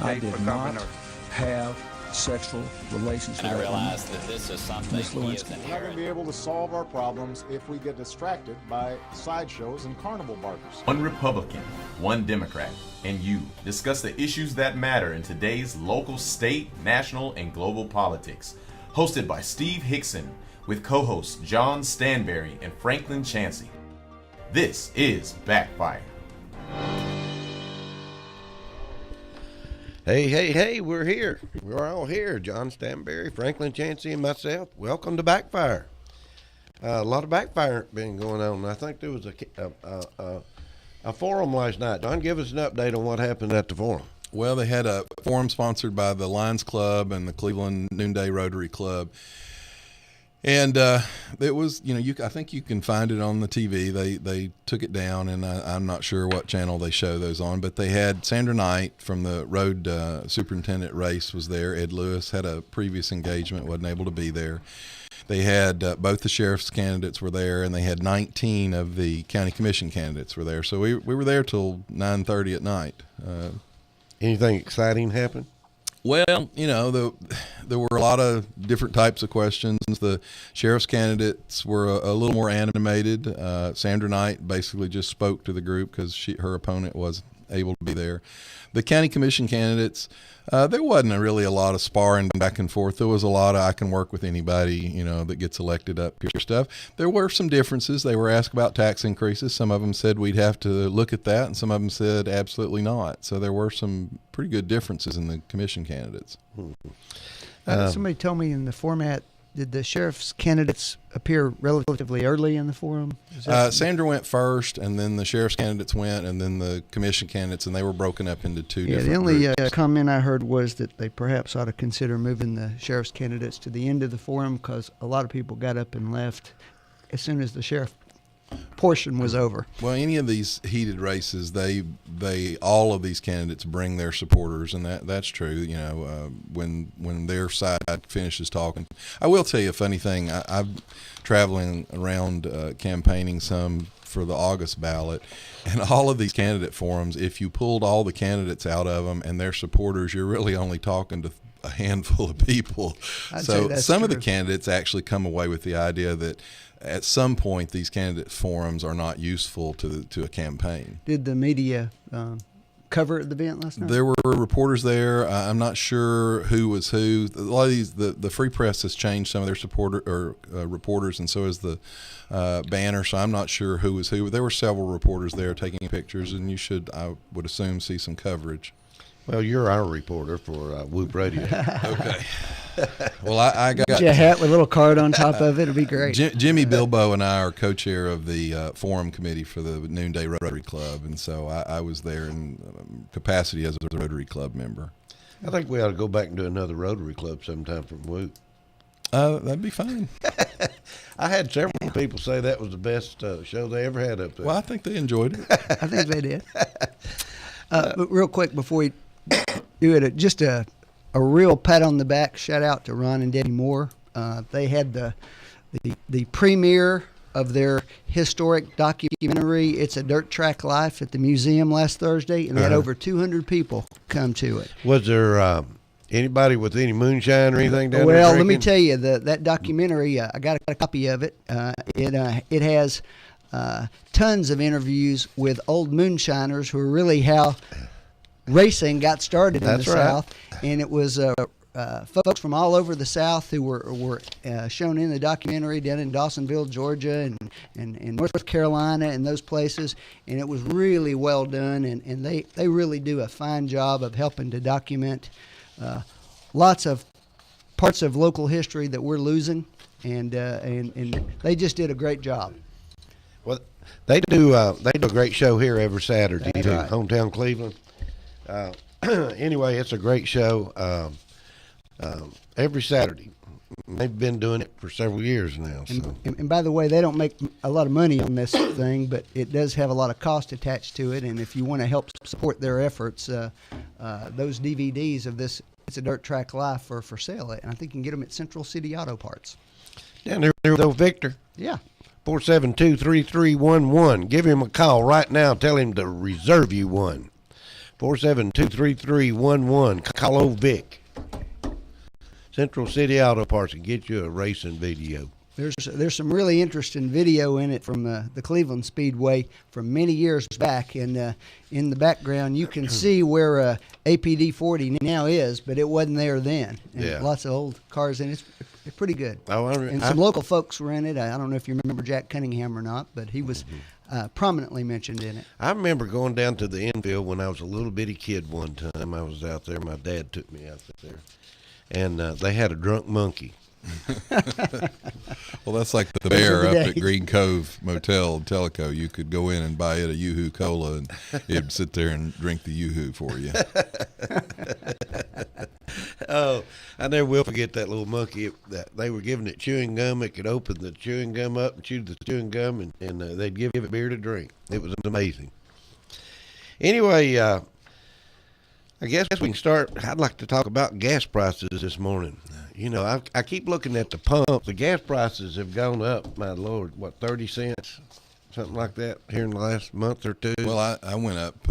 I did not have sexual relations with And I that woman. realize that this is something Miss he is Lewinsky. We're not going to inherently. be able to solve our problems if we get distracted by sideshows and carnival barkers. One Republican, one Democrat, and you discuss the issues that matter in today's local, state, national, and global politics. Hosted by Steve Hickson with co-hosts John Stanberry and Franklin Chansey. This is Backfire. Hey, we're here. We're all here. John Stanberry, Franklin Chansey, and myself. Welcome to Backfire. A lot of Backfire been going on. I think there was a forum last night. John, give us an update on what happened at the forum. Well, they had a forum sponsored by the Lions Club and the Cleveland Noonday Rotary Club. And it was, I think you can find it on the TV. They took it down, and I'm not sure what channel they show those on. But they had Sandra Knight from the road superintendent race was there. Ed Lewis had a previous engagement, wasn't able to be there. They had both the sheriff's candidates were there, and they had 19 of the county commission candidates were there. So we were there till 9:30 at night. Anything exciting happen? Well, there were a lot of different types of questions. The sheriff's candidates were a little more animated. Sandra Knight basically just spoke to the group because her opponent was able to be there. The county commission candidates, there wasn't really a lot of sparring back and forth. There was a lot of I can work with anybody, that gets elected up here stuff. There were some differences. They were asked about tax increases. Some of them said we'd have to look at that, and some of them said absolutely not. So there were some pretty good differences in the commission candidates. Somebody told me in the format, did the sheriff's candidates appear relatively early in the forum? Sandra went first, and then the sheriff's candidates went, and then the commission candidates, and they were broken up into two different the only groups. comment I heard was that they perhaps ought to consider moving the sheriff's candidates to the end of the forum because a lot of people got up and left as soon as the sheriff portion was over. Well, any of these heated races, all of these candidates bring their supporters, and that's true. When their side finishes talking, I will tell you a funny thing. I'm traveling around campaigning some for the August ballot, and all of these candidate forums, if you pulled all the candidates out of them and their supporters, you're really only talking to a handful of people. So some of the candidates actually come away with the idea that at some point these candidate forums are not useful to a campaign. Did the media cover the event last night? There were reporters there. I'm not sure who was who. A lot of these, the Free Press has changed some of their reporters, and so has the banner. So I'm not sure who was who. There were several reporters there taking pictures, and you should, I would assume, see some coverage. Well, you're our reporter for Whoop Radio. Okay. Well, I got a hat with a little card on top of it. It'd be great. Jimmy Bilbo and I are co-chair of the forum committee for the Noonday Rotary Club, and so I was there in capacity as a Rotary Club member. I think we ought to go back and do another Rotary Club sometime from Whoop. That'd be fine. I had several people say that was the best show they ever had up there. Well, I think they enjoyed it. I think they did. But real quick before we do it, just a real pat on the back shout out to Ron and Debbie Moore. They had the premiere of their historic documentary, It's a Dirt Track Life, at the museum last Thursday, and they had over 200 people come to it. Was there anybody with any moonshine or anything down there? Well, let me tell you, that documentary, I got a copy of it. It has tons of interviews with old moonshiners who are really how racing got started in the South, and it was folks from all over the South who were shown in the documentary down in Dawsonville, Georgia, and North Carolina, and those places, and it was really well done, and they really do a fine job of helping to document lots of parts of local history that we're losing, and they just did a great job. Well, they do a great show here every Saturday too, right. Hometown Cleveland. Anyway, it's a great show every Saturday. They've been doing it for several years now. So. And by the way, they don't make a lot of money on this thing, but it does have a lot of cost attached to it. And if you want to help support their efforts, those DVDs of this It's a Dirt Track Life are for sale. And I think you can get them at Central City Auto Parts. Down there with Victor. Yeah. 472-3311. Give him a call right now. Tell him to reserve you one. 472-3311. Call old Vic. Central City Auto Parts and get you a racing video. There's some really interesting video in it from the Cleveland Speedway from many years back, and in the background you can see where APD 40 now is, but it wasn't there then. And Yeah. lots of old cars in it. It's pretty good. And Some local folks were in it. I don't know if you remember Jack Cunningham or not, but he was prominently mentioned in it. I remember going down to the infield when I was a little bitty kid one time. I was out there. My dad took me out there. And they had a drunk monkey. Well, that's like the Those are bear the up at days. Green Cove Motel in Tellico. You could go in and buy it a Yoo-Hoo Cola, and it'd sit there and drink the Yoo-Hoo for you. Oh, I never will forget that little monkey. That they were giving it chewing gum. It could open the chewing gum up and chew the chewing gum, and they'd give it beer to drink. It was amazing. Anyway, I guess we can start. I'd like to talk about gas prices this morning. You know, I keep looking at the pump. The gas prices have gone up, my Lord, 30 cents? Something like that here in the last month or two. Well, I went up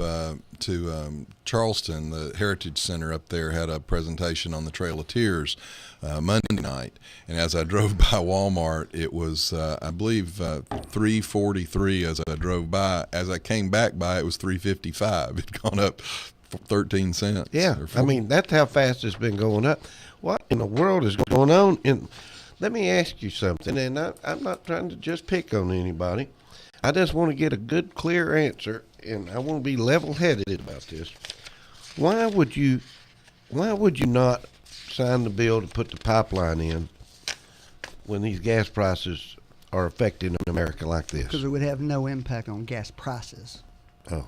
to Charleston. The Heritage Center up there had a presentation on the Trail of Tears Monday night. And as I drove by Walmart, it was, I believe, $3.43 as I drove by. As I came back by, it was $3.55. It'd gone up 13 cents. Yeah, or I mean, that's how fast it's been going up. What in the world is going on? And let me ask you something, and I'm not trying to just pick on anybody. I just want to get a good, clear answer, and I want to be level-headed about this. Why would you not sign the bill to put the pipeline in when these gas prices are affecting America like this? Because it would have no impact on gas prices. Oh.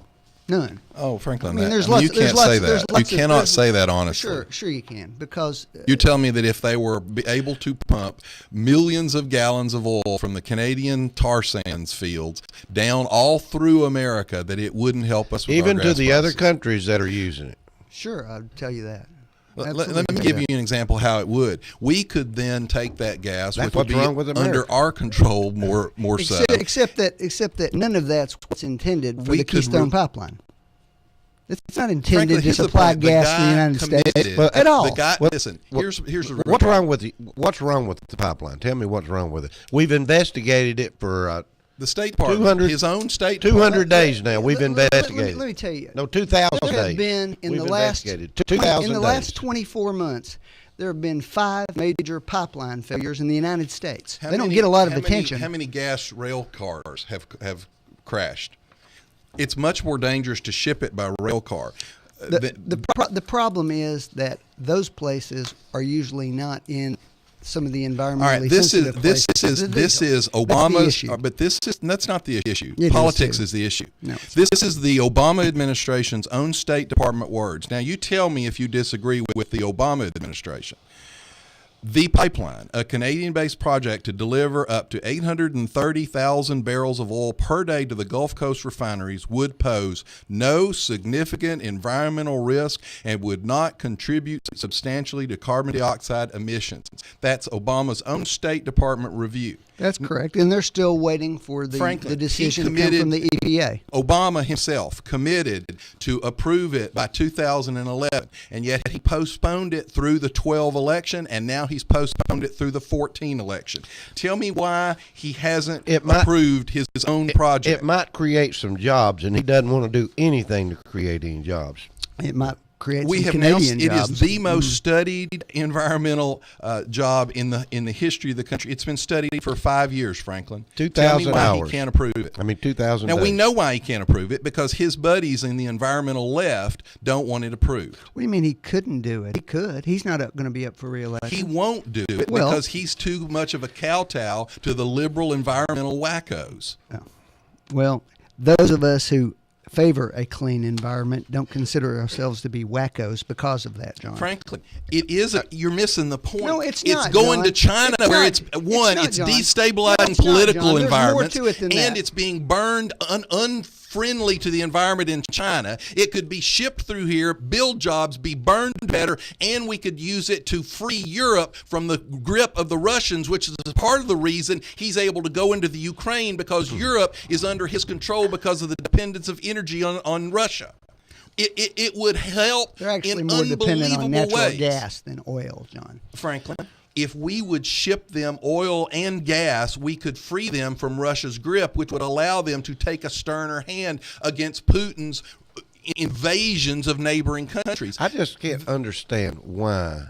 None. Oh, Franklin, I mean, there's you lots- can't there's lots- say there's that. lots You of- cannot there's- say that honestly. Sure you can, because You tell me that if they were able to pump millions of gallons of oil from the Canadian tar sands fields down all through America, that it wouldn't help us with Even our to gas the other prices. countries that are using it. sure, I'd tell you that. Let Absolutely me tell give that. you an example how it would. We could then take that gas, That's which would what's be wrong with America. under our control more so. Except that none of that's what's intended for We the could Keystone re- Pipeline. It's not Frankly, intended to here's the supply point. The gas to the guy United States committed- But- at all. The guy, What- listen, what- here's the real What's problem. wrong with the pipeline? Tell me what's wrong with it. We've investigated it for The State Department, 200 his own State 200 Department. days now. We've investigated. Let me tell you. No, 2,000 There days. have been in We've the last investigated 2,000 in the days. last 24 months. There have been 5 major pipeline failures in the United States. How They don't many- get a lot of how many- attention. How many gas rail cars have crashed? It's much more dangerous to ship it by rail car. The problem is that those places are usually not in some of the environmentally All right, this sensitive is places. this is That's the Obama's, issue. but that's not the issue. It is Politics too. is the issue. No. This is the Obama administration's own State Department words. Now, you tell me if you disagree with the Obama administration. The pipeline, a Canadian-based project to deliver up to 830,000 barrels of oil per day to the Gulf Coast refineries, would pose no significant environmental risk and would not contribute substantially to carbon dioxide emissions. That's Obama's own State Department review. That's correct, and they're still waiting for the Franklin, decision he to come from the committed- EPA. Obama himself committed to approve it by 2011, and yet he postponed it through the 12 election, and now he's postponed it through the 14 election. Tell me why he hasn't approved his own project. It might create some jobs, and he doesn't want to do anything to create any jobs. It might create We some have now, Canadian it jobs. is the most studied environmental job in the history of the country. It's been studied for 5 years, Franklin. 2,000 Tell me why hours. he can't approve it. I mean, 2,000 Now, days. we know why he can't approve it, because his buddies in the environmental left don't want it approved. What do you mean he couldn't do it? He could. He's not going to be up for re-election. He won't do it Well- because he's too much of a kowtow to the liberal environmental wackos. Well, those of us who favor a clean environment don't consider ourselves to be wackos because of that, John. Frankly, it is. You're missing the point. No, it's not, going John. to China It's where not. it's Not, it's John. destabilizing No, it's not, political John. There's more environments, to it than and that. it's being burned unfriendly to the environment in China. It could be shipped through here, build jobs, be burned better, and we could use it to free Europe from the grip of the Russians, which is part of the reason he's able to go into the Ukraine, because Europe is under his control because of the dependence of energy on Russia. It would help. They're actually in more dependent on unbelievable natural ways. gas than oil, John. Franklin, if we would ship them oil and gas, we could free them from Russia's grip, which would allow them to take a sterner hand against Putin's invasions of neighboring countries. I just can't understand why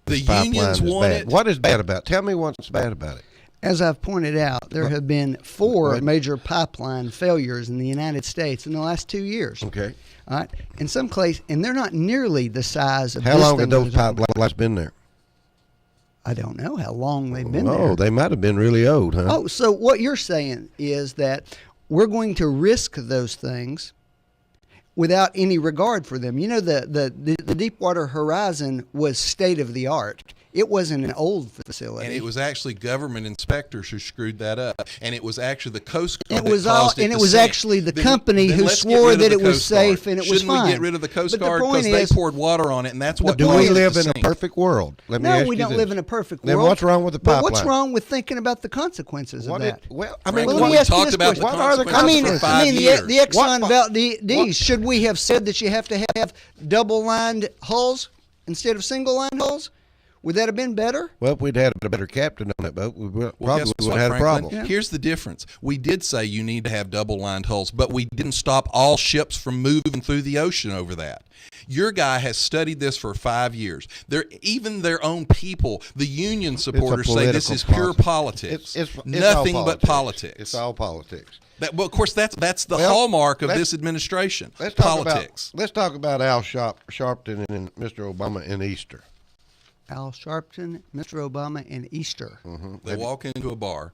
The this pipeline unions is want bad. it. What is bad about it? Tell me what's bad about it. As I've pointed out, there have been 4 major pipeline failures in the United States in the last 2 years. Okay. All right. In some place, and they're not nearly the size of How this long thing have those we're talking about. pipelines been there? I don't know how long they've been Oh, there. they might have been really old, huh? Oh, so what you're saying is that we're going to risk those things without any regard for them. You know, the Deepwater Horizon was state of the art. It wasn't an old facility. And it was actually government inspectors who screwed that up, and it was actually the Coast Guard. It was that caused and to it was sink. actually the Then- company then who let's get swore rid of that the it was Coast Guard. safe and it was Shouldn't we fine. get rid of the Coast But the Guard point because they is- poured water on it, and that's what Do caused we it to live in a sink. perfect world? Let me No, ask we you don't this. live in a perfect Then world. what's wrong with the But what's pipeline? wrong with thinking about the consequences of that? Well, I Frank, mean, Well, what let me we ask you talked this about the question. What are the consequences for 5 years. the Exxon What- Valdez, should we have said that you have to have double-lined hulls instead of single-lined hulls? Would that have been better? well, if we'd had a better captain on that boat, we Well, probably guess would what, have had a Franklin? problem. Here's the difference. We did say you need to have double-lined hulls, but we didn't stop all ships from moving through the ocean over that. Your guy has studied this for 5 years. Even their own people, the union supporters, say this political is pure process. politics. It's Nothing all but politics. It's all politics. Well, of course, that's the Well, hallmark of let's- this administration. Let's talk Politics. Let's talk about Al Sharpton and Mr. Obama and Easter. Al Sharpton, Mr. Obama, and Easter. They walk into a bar.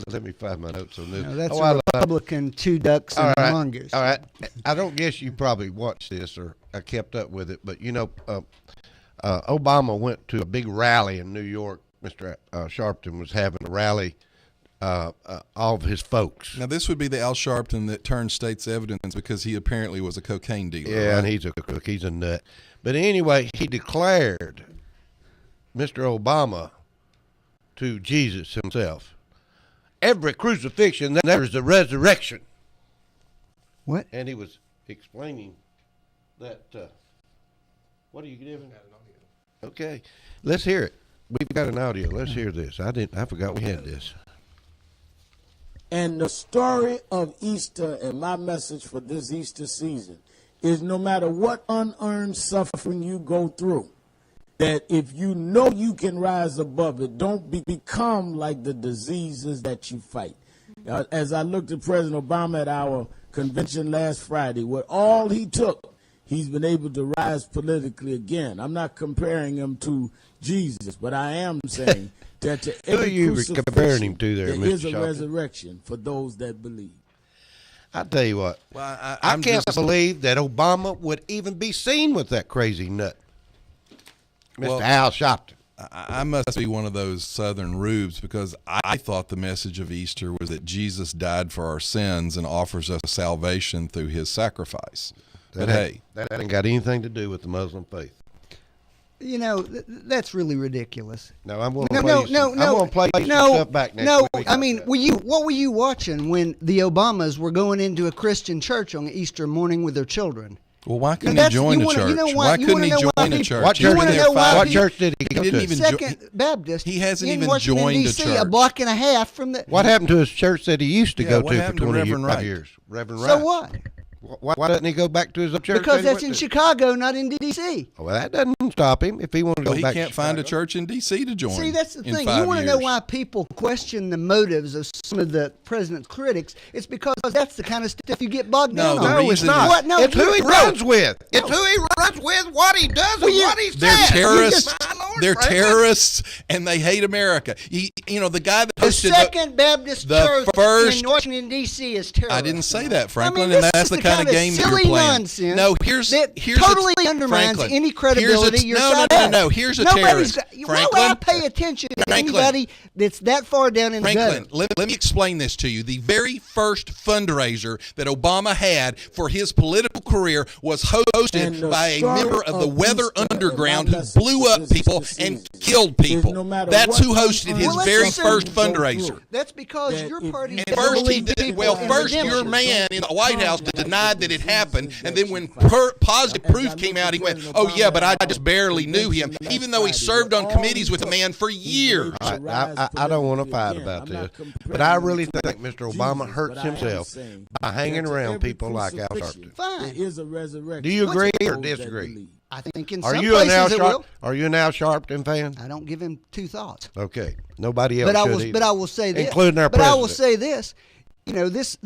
Let me find my notes on this. No, that's Oh, a Republican, 2 ducks and a mongoose. All right. I don't guess you probably watched this or I kept up with it, but you know, Obama went to a big rally in New York. Mr. Sharpton was having a rally, all of his folks. Now, this would be the Al Sharpton that turned state's evidence because he apparently was a cocaine dealer. Yeah, right? and he's a cook. He's a nut. But anyway, he declared Mr. Obama to Jesus himself. Every crucifixion, there is a resurrection. What? And he was explaining that. What are you giving? Okay, let's hear it. We've got an audio. Let's hear this. I forgot we had this. And the story of Easter and my message for this Easter season is no matter what unearned suffering you go through, that if you know you can rise above it, don't become like the diseases that you fight. As I looked at President Obama at our convention last Friday, with all he took, he's been able to rise politically again. I'm not comparing him to Jesus, but I am saying that to Who are every you crucifixion, comparing him to there, there Mr. is a Sharpton? resurrection for those that believe. I tell you what. Well, I I'm can't just- believe that Obama would even be seen with that crazy nut, Mr. Well, Al Sharpton. I must be one of those Southern rubes because I thought the message of Easter was that Jesus died for our sins and offers us salvation through his sacrifice. But hey, That ain't got anything to do with the Muslim faith. You know, that's really ridiculous. No, I'm going to No, play no, you some, no, I'm no. going to play you some no, stuff back next no. week. I mean, what were you watching when the Obamas were going into a Christian church on Easter morning with their children? well, why couldn't he That's- join you the wanna- church? you know Why what? You couldn't wanna he know why join a people- church? What He's church, been wanna there know why 5 what years. church did he go didn't to? even Second Baptist. He hasn't in even Washington, joined a D.C., church. a block and a half from the. What happened to his church that he used to Yeah, go what to for happened to 25 Reverend Wright? years? Reverend Wright. So what? Why doesn't he go back to his church? Because that he that's in went to? Chicago, not in D.C. Well, that doesn't stop him if he wants to go Well, he back. can't to find a Chicago. church in D.C. to join. See, that's the in thing. 5 You want to know years. why people question the motives of some of the president's critics? It's because that's the kind of stuff you get bogged No, down the on. No, it's reason not. is- What? No, it's who he no. runs with. It's who he runs with, what he does, and Well, what he They're says. terrorists. My Lord, They're Franklin. terrorists, and they hate America. You know, the guy that The hosted Second Baptist the Church first- in Washington, D.C. is terrorist. I didn't say that, Franklin, I mean, and this that's is the kind of game that you're silly playing. nonsense No, here's that here's totally a, undermines Franklin, any credibility your no, side no, no, has. no. Here's a Nobody's terrorist, got, why would I Franklin. pay attention to Franklin. anybody that's that far down in the Franklin, gutter? let me explain this to you. The very first fundraiser that Obama had for his political career was And hosted the by a story member of the of Weather Easter and Underground my who message blew for up this people and season killed is people. no matter That's what who hosted his unearned very suffering first you go fundraiser. through, That's because that your if party. you And first, believe first your redemption, man in the White House denied that it happened, and then when positive As proof I came look out, he at went, President "Oh yeah, Obama but I at just our barely knew him," convention even though he last served Friday, on all committees he with the took, man for he years. believed to I rise don't want to politically fight again. about I'm this, not but I comparing really him to think Mr. Obama Jesus, hurts but I am himself saying by hanging that to around every people like Al crucifixion, Sharpton. Fine. there is a resurrection. Do you agree or Those that disagree? believe. I think in Are some you an Al places it will. Sharpton? Are you an Al Sharpton fan? I don't give him two thoughts. Okay, nobody else But I should will. either. But I will say this. including our But president. I will say this. You know, this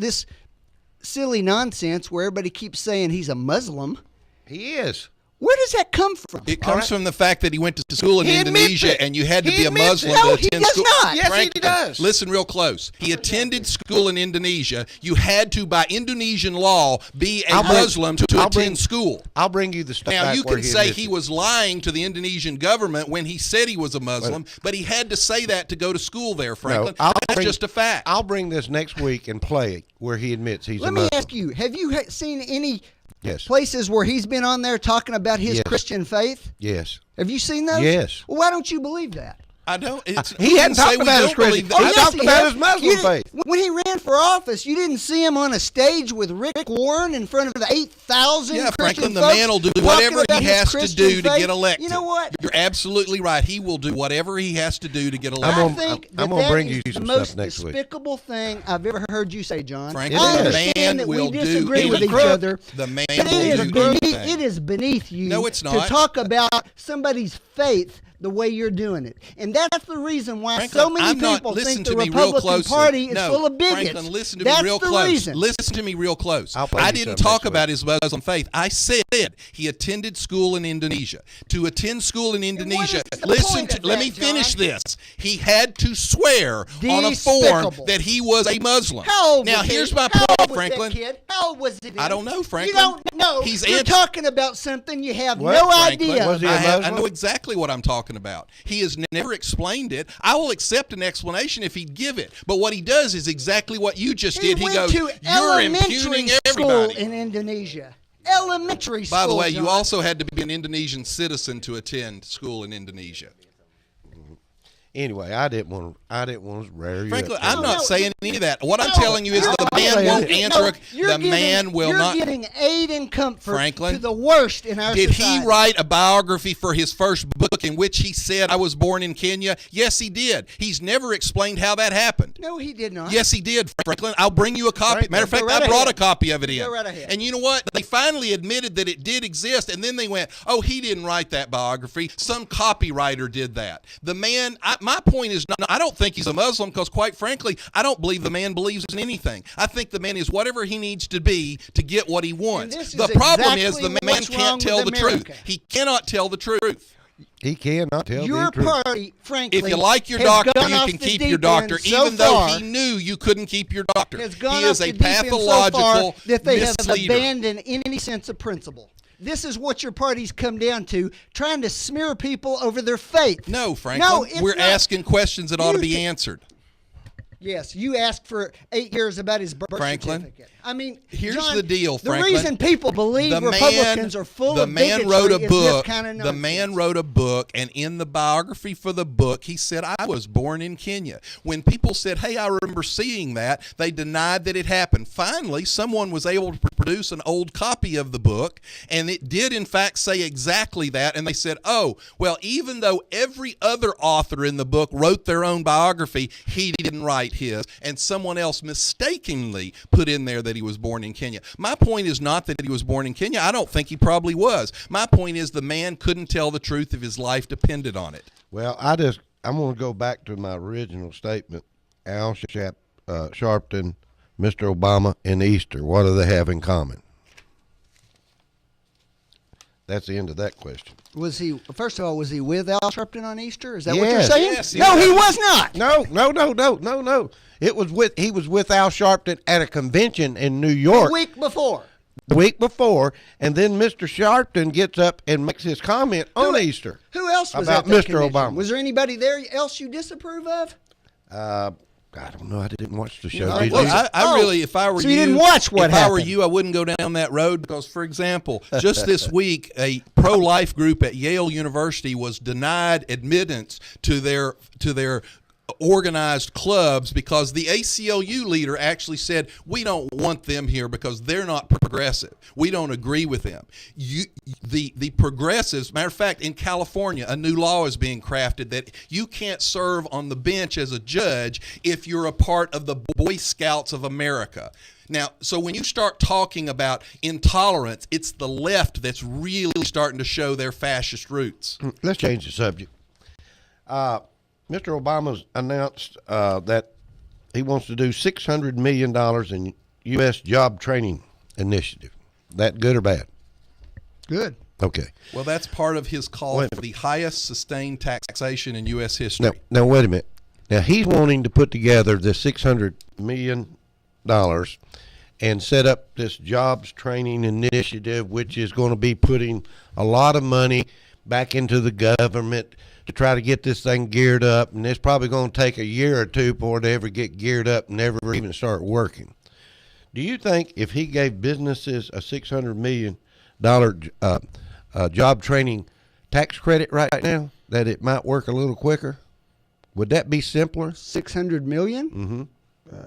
silly nonsense where everybody keeps saying he's a Muslim. He is. Where does that come from? It comes from the fact that he went to school in He admits Indonesia, it. and you had to He be a admits it. Muslim No, to he attend does school. not. Yes, he Franklin, does. Listen real close. He attended school in Indonesia. You had to, by Indonesian law, be a Muslim to attend school. I'll bring you the stuff. Now, back you where can say admits he it. was lying to the Indonesian government when he said he was a Muslim, but he had to say that to go to school there, Franklin. That's just a fact. I'll bring this next week and play it where he admits he's a Let me Muslim. ask you: have you seen any Yes. places where he's been on there talking about his Yes. Christian faith? Yes. Have you seen those? Yes. Well, why don't you believe that? I don't. He hadn't talked about his Christian. that. He yes, talked about has. his Muslim You didn't- faith. When he ran for office, you didn't see him on a stage with Rick Warren in front of the 8,000 Yeah, Christian Franklin, the folks man will do talking whatever about he his has to Christian do to faith. get elected. You know what? You're absolutely right. He will do whatever he has to do to get I'm elected. gonna- I think I'm that gonna bring is you the some most stuff next week. despicable thing I've ever heard you say, John. Franklin, I the understand man that will we do disagree with each anything. other. The man but will it is do beneath, anything. it is beneath you No, it's to not. talk about somebody's faith the way you're doing it. And that's the reason why Franklin, so many I'm not- people listen think to the me real Republican closely. Party is No, full of bigots. Franklin, listen to that's me real the close. reason. Listen to me real close. I'll play I you didn't some talk next about week. his Muslim faith. I said he attended school in Indonesia. To attend school in Indonesia, is the listen point to, of let that, me finish John? this. He had to swear on a form Despicable. that he was a Muslim. How old now, was he? here's my How point, old was Franklin. That kid? How old was he then? I don't know, Franklin. You don't know. He's You're anti- talking about something you have What, no Franklin, idea. Was he a I Muslim? know exactly what I'm talking about. He has never explained it. I will accept an explanation if he'd give it. But what he does is exactly what you just did. He went goes, to "You're elementary impugning school everybody." in Indonesia. Elementary school. By the way, you John. also had to be an Indonesian citizen to attend school in Indonesia. Anyway, I didn't want to rare you. Frankly, up. I'm not no, saying any of that. What I'm No, telling you is the I'm man saying won't it. answer. You're The giving- man will you're not. getting aid and comfort Franklin, to the worst in our Did society. he write a biography for his first book in which he said, "I was born in Kenya"? Yes, he did. He's never explained how that happened. No, he did not. Yes, he did, Franklin. I'll bring you a copy. Franklin, Matter of fact, go right I brought ahead. a copy of it in. Go right ahead. And you know what? They finally admitted that it did exist, and then they went, "Oh, he didn't write that biography. Some copywriter did that." The man, my point is, not, I don't think he's a Muslim because, quite frankly, I don't believe the man believes in anything. I think the man is whatever he needs to be to get what he wants. this is The problem is exactly the man what's wrong can't with tell the truth. America. He cannot tell the truth. He cannot tell Your the truth. party, frankly, If you like your has doctor, gone you off can the keep deep your doctor, end so even though far, he knew you couldn't keep your doctor. has gone He is off a the deep end so pathological far that they have misleader. abandoned any sense of principle. This is what your party's come down to, trying to smear people over their faith. No, Franklin. No, it's we're not. asking questions that ought to You be thi- answered. Yes, you asked for 8 years about his birth Franklin, certificate. I mean, here's John, the deal, The Franklin. reason people believe Republicans are full the of man bigotry wrote a is book. this kind of The nonsense. man wrote a book, and in the biography for the book, he said, "I was born in Kenya." When people said, "Hey, I remember seeing that," they denied that it happened. Finally, someone was able to produce an old copy of the book, and it did, in fact, say exactly that. And they said, "Oh, well, even though every other author in the book wrote their own biography, he didn't write his." And someone else mistakenly put in there that he was born in Kenya. My point is not that he was born in Kenya. I don't think he probably was. My point is the man couldn't tell the truth if his life depended on it. Well, I'm going to go back to my original statement. Al Sharpton, Mr. Obama, and Easter. What do they have in common? That's the end of that question. Was he? First of all, was he with Al Sharpton on Easter? Is that what you're Yes. saying? Yes, he no, was. he was not. No. He was with Al Sharpton at a convention in New York A week before. the week before, and then Mr. Sharpton gets up and makes his comment on Easter. Who else was About at that Mr. convention? Obama. Was there anybody there else you disapprove of? I don't know. I didn't watch the show. No, Did Well, you? I really, if I were So you didn't watch what if I were happened. you, I wouldn't go down that road because, for example, just this week, a pro-life group at Yale University was denied admittance to their organized clubs because the ACLU leader actually said, we don't want them here because they're not progressive. We don't agree with them. The progressives, matter of fact, in California, a new law is being crafted that you can't serve on the bench as a judge if you're a part of the Boy Scouts of America. Now, so when you start talking about intolerance, it's the left that's really starting to show their fascist roots. Let's change the subject. Mr. Obama's announced that he wants to do $600 million in U.S. job training initiative. That good or bad? Good. Okay. Well, that's part of his call for the highest sustained taxation in U.S. history. Now, wait a minute. Now, he's wanting to put together this $600 million and set up this jobs training initiative, which is going to be putting a lot of money back into the government to try to get this thing geared up, and it's probably going to take a year or two before it ever get geared up and never even start working. Do you think if he gave businesses a $600 million job training tax credit right now, that it might work a little quicker? Would that be simpler? $600 million? Mm-hmm.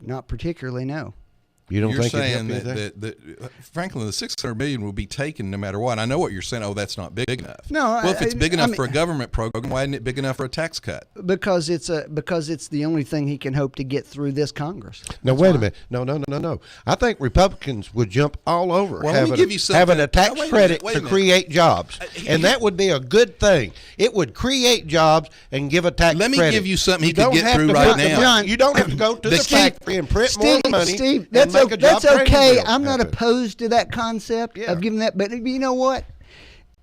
Not particularly, no. You don't You're think saying it'd help that Franklin, the $600 million will be taken no matter what. I know what you're saying. Oh, that's not big enough. No, well, if it's big I enough mean, for a government program, why isn't it big enough for a tax cut? Because it's the only thing he can hope to get through this Congress. Now, wait a minute. No. I think Republicans would jump all over Well, let me give you something. having a tax Now, wait a credit minute. to create jobs. And that would be a good thing. It would create jobs and give a tax credit. Let me give you something he could don't get have through to right go to now. John, you don't have to go to the factory and print more money. Steve, and that's, make a job that's training okay. bill I'm not happen. opposed to that concept of giving that, but you know what?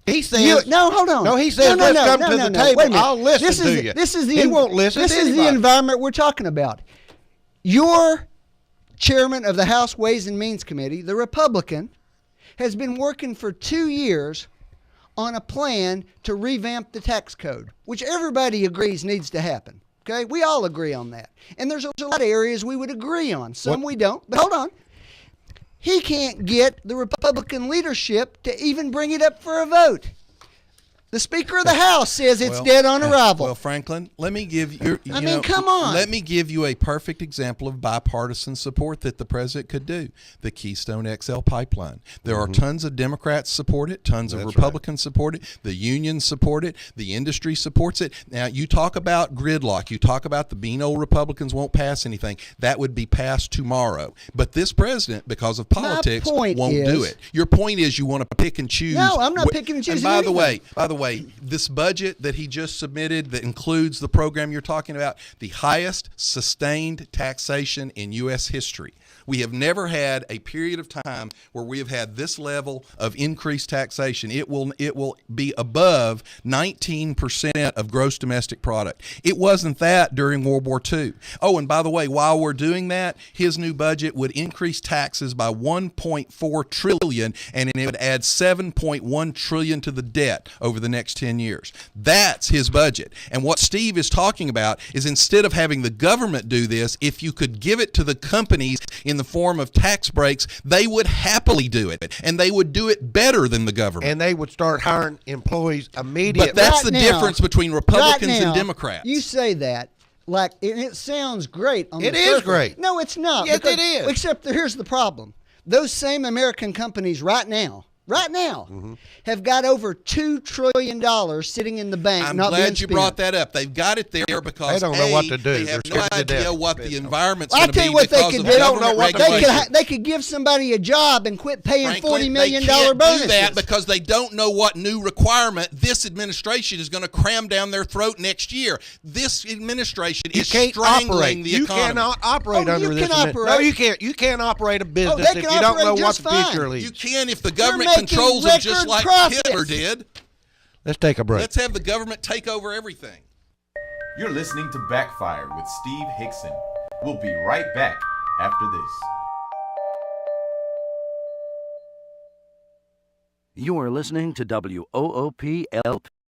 He says, no, hold on. No, he says, no, let's come to the Wait a table. minute. I'll listen this is, to you. This is the he won't listen This to is anybody. the environment we're talking about. Your chairman of the House Ways and Means Committee, the Republican, has been working for 2 years on a plan to revamp the tax code, which everybody agrees needs to happen. Okay? We all agree on that. And there's a lot of areas we would agree on. Some we don't. But hold on. He can't get the Republican leadership to even bring it up for a vote. The Speaker of the House says it's dead on arrival. Well, Franklin, let me give you. I mean, come on. Let me give you a perfect example of bipartisan support that the president could do. The Keystone XL pipeline. There are tons of Democrats support it, tons of Republicans support it, the unions support it, the industry supports it. Now, you talk about gridlock. You talk about the being old Republicans won't pass anything. That would be passed tomorrow. But this president, because of politics, won't do it. Your point is you want to pick and choose. No, I'm not picking and choosing And anything. by the way, this budget that he just submitted that includes the program you're talking about, the highest sustained taxation in U.S. history. We have never had a period of time where we have had this level of increased taxation. It will be above 19% of gross domestic product. It wasn't that during World War II. Oh, and by the way, while we're doing that, his new budget would increase taxes by $1.4 trillion, and it would add $7.1 trillion to the debt over the next 10 years. That's his budget. And what Steve is talking about is instead of having the government do this, if you could give it to the companies in the form of tax breaks, they would happily do it, and they would do it better than the government. And they would start hiring employees immediately. But that's Right the now- difference between Republicans right now, and Democrats. You say that like and it sounds great on It the is surface. great. No, it's not. Yes, it is. Except here's the problem. Those same American companies right now, have got over $2 trillion sitting in the bank. I'm not being glad you spent. brought that up. They've got it there because They don't know what to do. They have They're no scared to idea death. what the environment's I'll going to tell be you what they because could of do. government regulation. They could give somebody a job and quit paying Franklin, $40 million they can't bonuses. do that because they don't know what new requirement this administration is going to cram down their throat next year. This administration You is can't strangling operate. the You economy. cannot operate Oh, under you this. can operate. No, you can't. You can't operate a business they if can you don't know operate what just the future fine. leads. You can if the government making controls them just record like profits. Hitler did. Let's take a break. Let's have the government take over everything. You're listening to Backfire with Steve Hickson. We'll be right back after this. You are listening to WOOP-LP